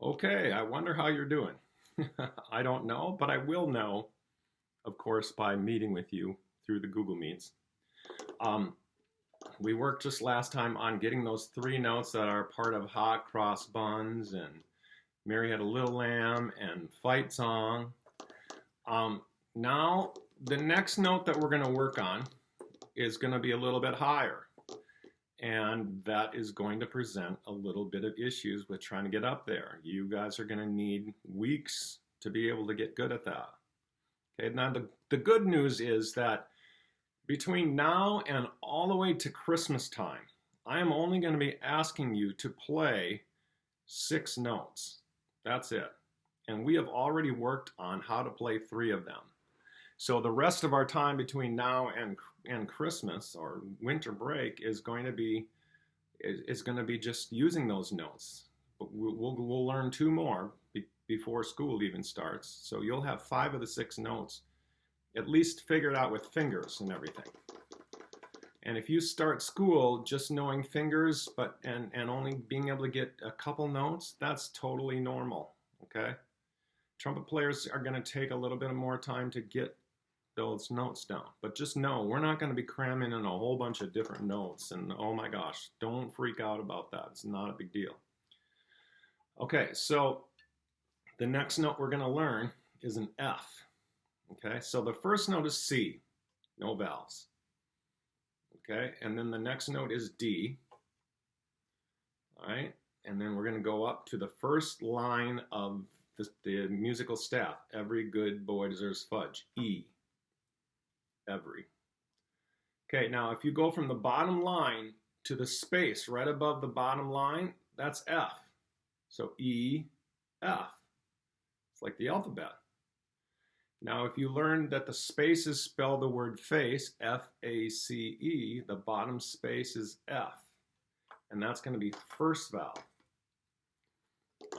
Okay, I wonder how you're doing. I don't know, but I will know, of course, by meeting with you through the Google Meets. Um, we worked just last time on getting those three notes that are part of Hot Cross Buns and Mary Had a Little Lamb and Fight Song. Now, the next note that we're going to work on is going to be a little bit higher. And that is going to present a little bit of issues with trying to get up there. You guys are going to need weeks to be able to get good at that. Okay, now the good news is that between now and all the way to Christmas time, I am only going to be asking you to play 6 notes. That's it. And we have already worked on how to play 3 of them. So the rest of our time between now and Christmas or winter break is going to be just using those notes. But we'll learn 2 more before school even starts. So you'll have 5 of the 6 notes at least figured out with fingers and everything. And if you start school just knowing fingers and only being able to get a couple notes, that's totally normal. Okay? Trumpet players are going to take a little bit more time to get those notes down. But just know, we're not going to be cramming in a whole bunch of different notes. And oh my gosh, don't freak out about that. It's not a big deal. Okay, so the next note we're going to learn is an F. Okay, so the first note is C, no vowels. Okay, and then the next note is D. All right, and then we're going to go up to the first line of the musical staff. Every good boy deserves fudge. E. Every. Okay, now if you go from the bottom line to the space right above the bottom line, that's F. So E, F. It's like the alphabet. Now if you learn that the spaces spell the word face, F-A-C-E, the bottom space is F. And that's going to be first vowel.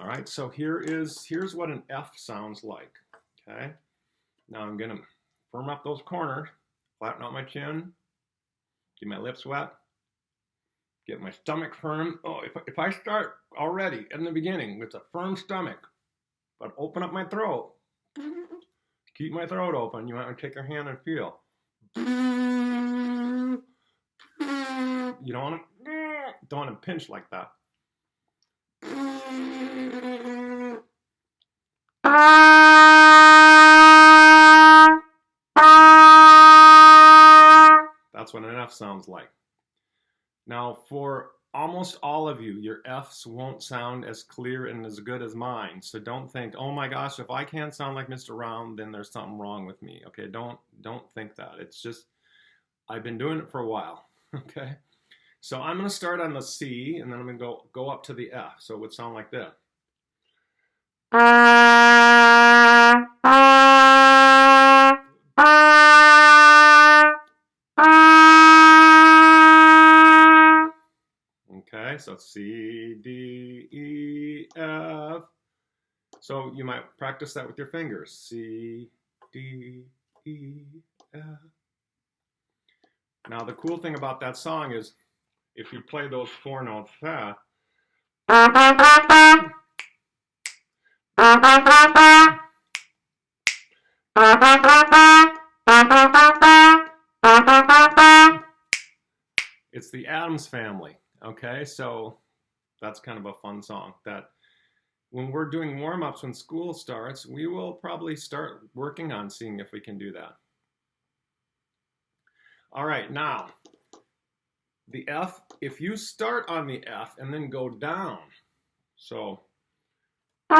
All right, so here's what an F sounds like. Okay, now I'm going to firm up those corners, flatten out my chin, get my lips wet, get my stomach firm. Oh, if I start already in the beginning with a firm stomach, but open up my throat, keep my throat open, you want to take your hand and feel. You don't want to pinch like that. That's what an F sounds like. Now, for almost all of you, your Fs won't sound as clear and as good as mine. So don't think, oh my gosh, if I can't sound like Mr. Round, then there's something wrong with me. Okay, don't think that. It's just, I've been doing it for a while. Okay, so I'm going to start on the C, and then I'm going to go up to the F. So it would sound like this. Okay, so C, D, E, F. So you might practice that with your fingers. C, D, E, F. Now the cool thing about that song is if you play those 4 notes fast, it's the Addams Family. Okay, so that's kind of a fun song that when we're doing warm-ups when school starts, we will probably start working on seeing if we can do that. All right, now, the F, if you start on the F and then go down, so, and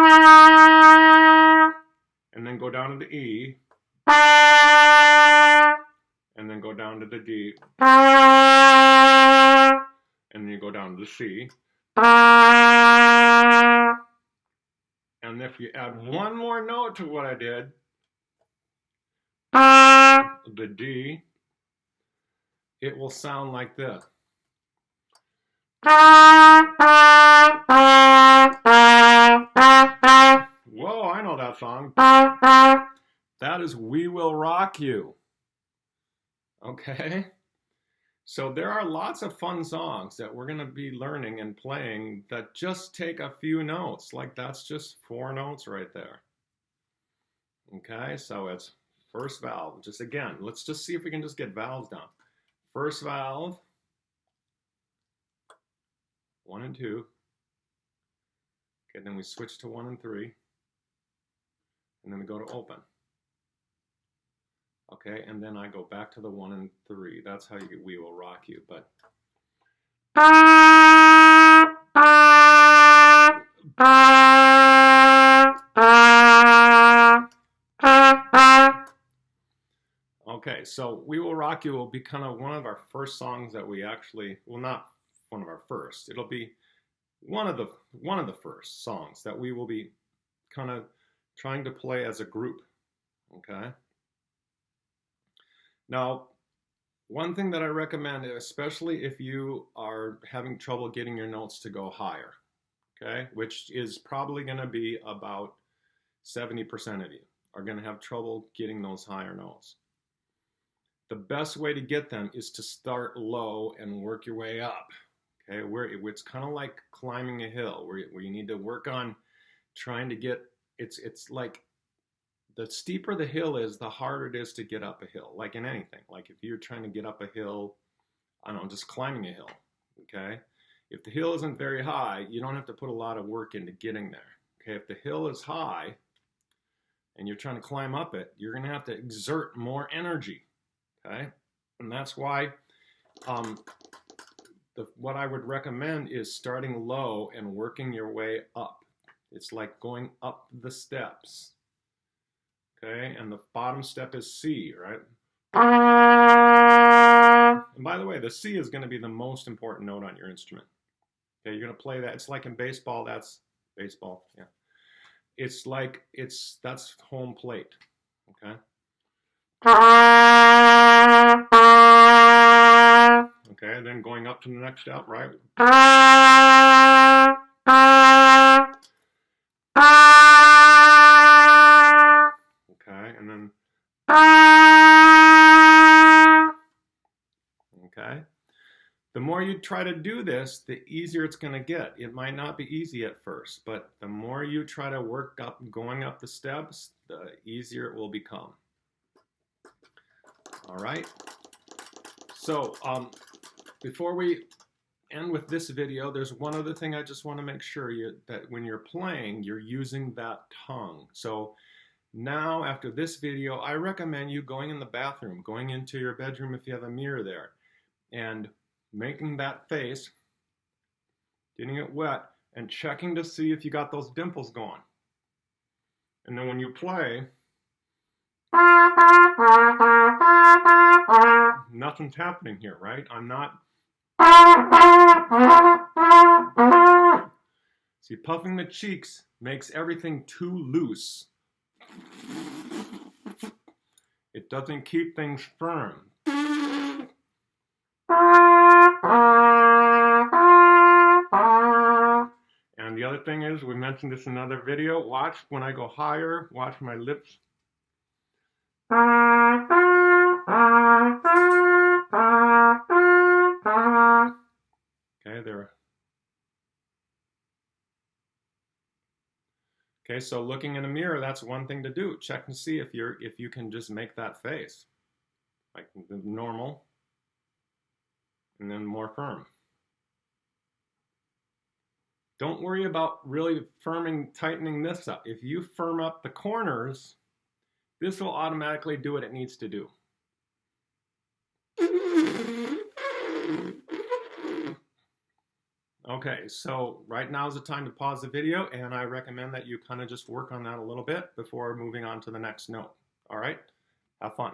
then go down to the E, and then go down to the D, and then you go down to the C. And if you add one more note to what I did, the D, it will sound like this. Whoa, I know that song. That is We Will Rock You. Okay? So there are lots of fun songs that we're going to be learning and playing that just take a few notes. Like that's just 4 notes right there. Okay, so it's first valve. Just again, let's just see if we can just get valves down. First valve, 1 and 2. Okay, then we switch to 1 and 3. And then we go to open. Okay, and then I go back to the 1 and 3. That's how We Will Rock You. But okay, so We Will Rock You will be kind of one of our first songs that we actually, well, not one of our first. It'll be one of the first songs that we will be kind of trying to play as a group. Okay. Now, one thing that I recommend, especially if you are having trouble getting your notes to go higher, okay, which is probably going to be about 70% of you are going to have trouble getting those higher notes. The best way to get them is to start low and work your way up. Okay, it's kind of like climbing a hill where you need to work on trying to get, it's like the steeper the hill is, the harder it is to get up a hill, like in anything. Like if you're trying to get up a hill, I don't know, just climbing a hill, okay? If the hill isn't very high, you don't have to put a lot of work into getting there, okay? If the hill is high and you're trying to climb up it, you're gonna have to exert more energy, okay? And that's why what I would recommend is starting low and working your way up. It's like going up the steps. Okay, and the bottom step is C, right? And by the way, the C is going to be the most important note on your instrument. Okay, you're going to play that. It's like in baseball, that's baseball, yeah. It's like, that's home plate, okay? Okay, then going up to the next step, right? Okay, and then, okay. The more you try to do this, the easier it's going to get. It might not be easy at first, but the more you try to work up, going up the steps, the easier it will become. All right. So before we end with this video, there's one other thing I just want to make sure that when you're playing, you're using that tongue. So now after this video, I recommend you going in the bathroom, going into your bedroom if you have a mirror there, and making that face, getting it wet, and checking to see if you got those dimples going. And then when you play, nothing's happening here, right? I'm not. See, puffing the cheeks makes everything too loose. It doesn't keep things firm. And the other thing is, we mentioned this in another video, watch when I go higher, watch my lips. Okay, there. Okay, so looking in a mirror, that's one thing to do. Check and see if you can just make that face, like normal, and then more firm. Don't worry about really tightening this up. If you firm up the corners, this will automatically do what it needs to do. Okay, so right now is the time to pause the video, and I recommend that you kind of just work on that a little bit before moving on to the next note. All right, have fun.